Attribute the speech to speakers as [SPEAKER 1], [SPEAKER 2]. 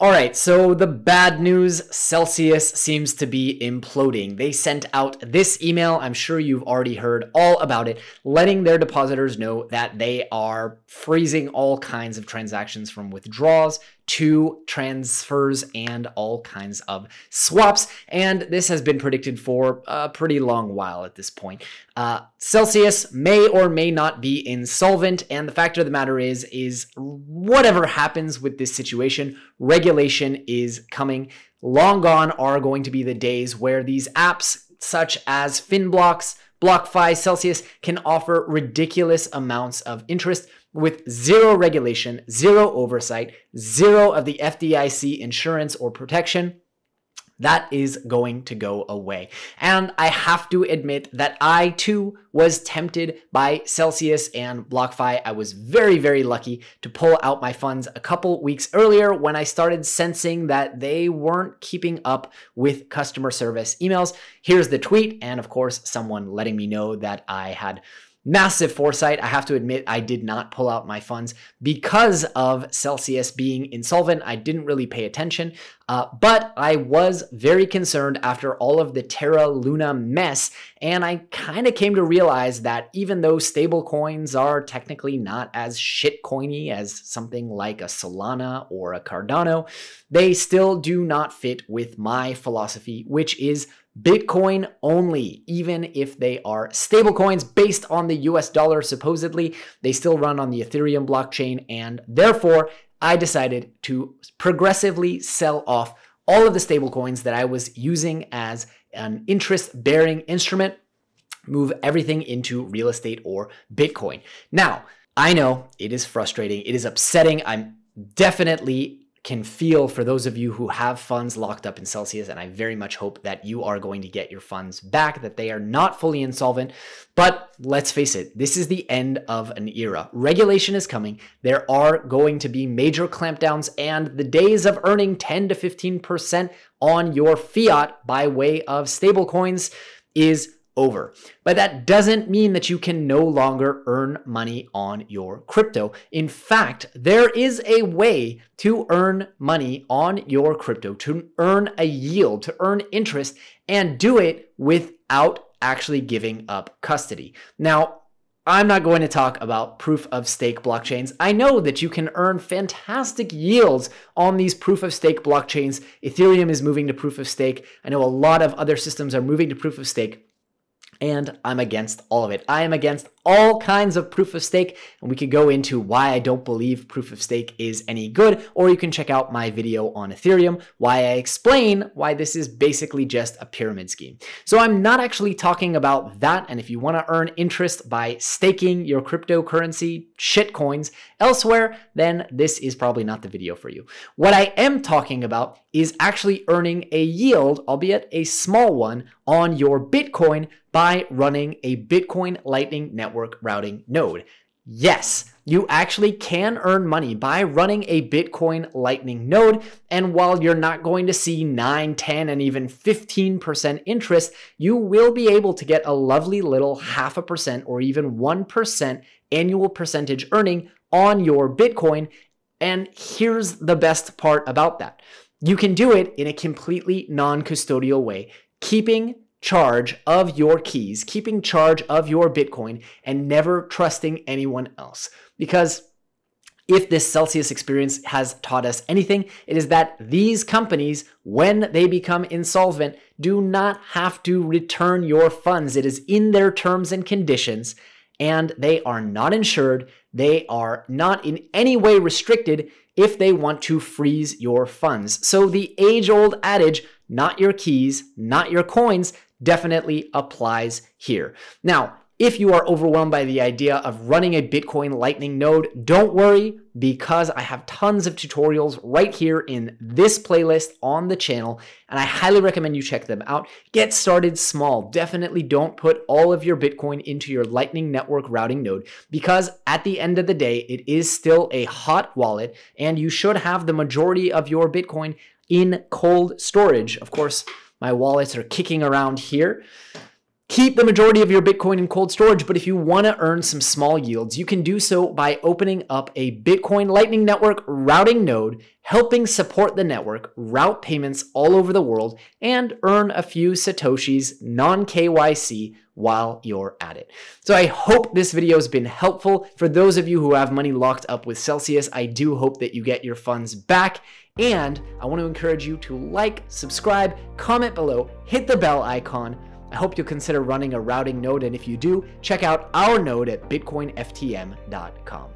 [SPEAKER 1] All right, so the bad news, Celsius seems to be imploding. They sent out this email, I'm sure you've already heard all about it, letting their depositors know that they are freezing all kinds of transactions from withdrawals to transfers and all kinds of swaps. And this has been predicted for a pretty long while at this point. Celsius may or may not be insolvent. And the fact of the matter is whatever happens with this situation, regulation is coming. Long gone are going to be the days where these apps such as Finblocks, BlockFi, Celsius can offer ridiculous amounts of interest with zero regulation, zero oversight, zero of the FDIC insurance or protection. That is going to go away. And I have to admit that I too was tempted by Celsius and BlockFi. I was very, very lucky to pull out my funds a couple weeks earlier when I started sensing that they weren't keeping up with customer service emails. Here's the tweet, and of course, someone letting me know that I had massive foresight. I have to admit, I did not pull out my funds because of Celsius being insolvent. I didn't really pay attention, but I was very concerned after all of the Terra Luna mess. And I kind of came to realize that even though stable coins are technically not as shitcoiny as something like a Solana or a Cardano, they still do not fit with my philosophy, which is Bitcoin only. Even if they are stablecoins based on the US dollar, supposedly, they still run on the Ethereum blockchain, and therefore I decided to progressively sell off all of the stablecoins that I was using as an interest-bearing instrument, move everything into real estate or Bitcoin. Now, I know it is frustrating, it is upsetting. I'm definitely can feel for those of you who have funds locked up in Celsius, and I very much hope that you are going to get your funds back, that they are not fully insolvent. But let's face it, this is the end of an era. Regulation is coming. There are going to be major clampdowns, and the days of earning 10 to 15% on your fiat by way of stablecoins is over. But that doesn't mean that you can no longer earn money on your crypto. In fact, there is a way to earn money on your crypto, to earn a yield, to earn interest, and do it without actually giving up custody. Now, I'm not going to talk about proof of stake blockchains. I know that you can earn fantastic yields on these proof of stake blockchains. Ethereum is moving to proof of stake. I know a lot of other systems are moving to proof of stake. And I'm against all of it. I am against all kinds of proof of stake, and we could go into why I don't believe proof of stake is any good, or you can check out my video on Ethereum, why I explain why this is basically just a pyramid scheme. So I'm not actually talking about that, and if you want to earn interest by staking your cryptocurrency shitcoins elsewhere, then this is probably not the video for you. What I am talking about is actually earning a yield, albeit a small one, on your Bitcoin by running a Bitcoin Lightning Network routing node. Yes, you actually can earn money by running a Bitcoin Lightning node, and while you're not going to see 9, 10, and even 15% interest, you will be able to get a lovely little 0.5% or even 1% annual percentage earning on your Bitcoin. And here's the best part about that. You can do it in a completely non-custodial way, keeping charge of your keys, keeping charge of your Bitcoin, and never trusting anyone else. Because if this Celsius experience has taught us anything, it is that these companies, when they become insolvent, do not have to return your funds. It is in their terms and conditions, and they are not insured. They are not in any way restricted if they want to freeze your funds. So the age-old adage, not your keys, not your coins, definitely applies here. Now, if you are overwhelmed by the idea of running a Bitcoin Lightning node, don't worry, because I have tons of tutorials right here in this playlist on the channel, and I highly recommend you check them out. Get started small. Definitely don't put all of your Bitcoin into your Lightning Network routing node, because at the end of the day, it is still a hot wallet, and you should have the majority of your Bitcoin in cold storage. Of course, my wallets are kicking around here. keep the majority of your Bitcoin in cold storage, but if you want to earn some small yields, you can do so by opening up a Bitcoin Lightning Network routing node, helping support the network, route payments all over the world, and earn a few Satoshis non-KYC while you're at it. So I hope this video has been helpful. For those of you who have money locked up with Celsius, I do hope that you get your funds back. And I want to encourage you to like, subscribe, comment below, hit the bell icon. I hope you'll consider running a routing node, and if you do, check out our node at bitcoinftm.com.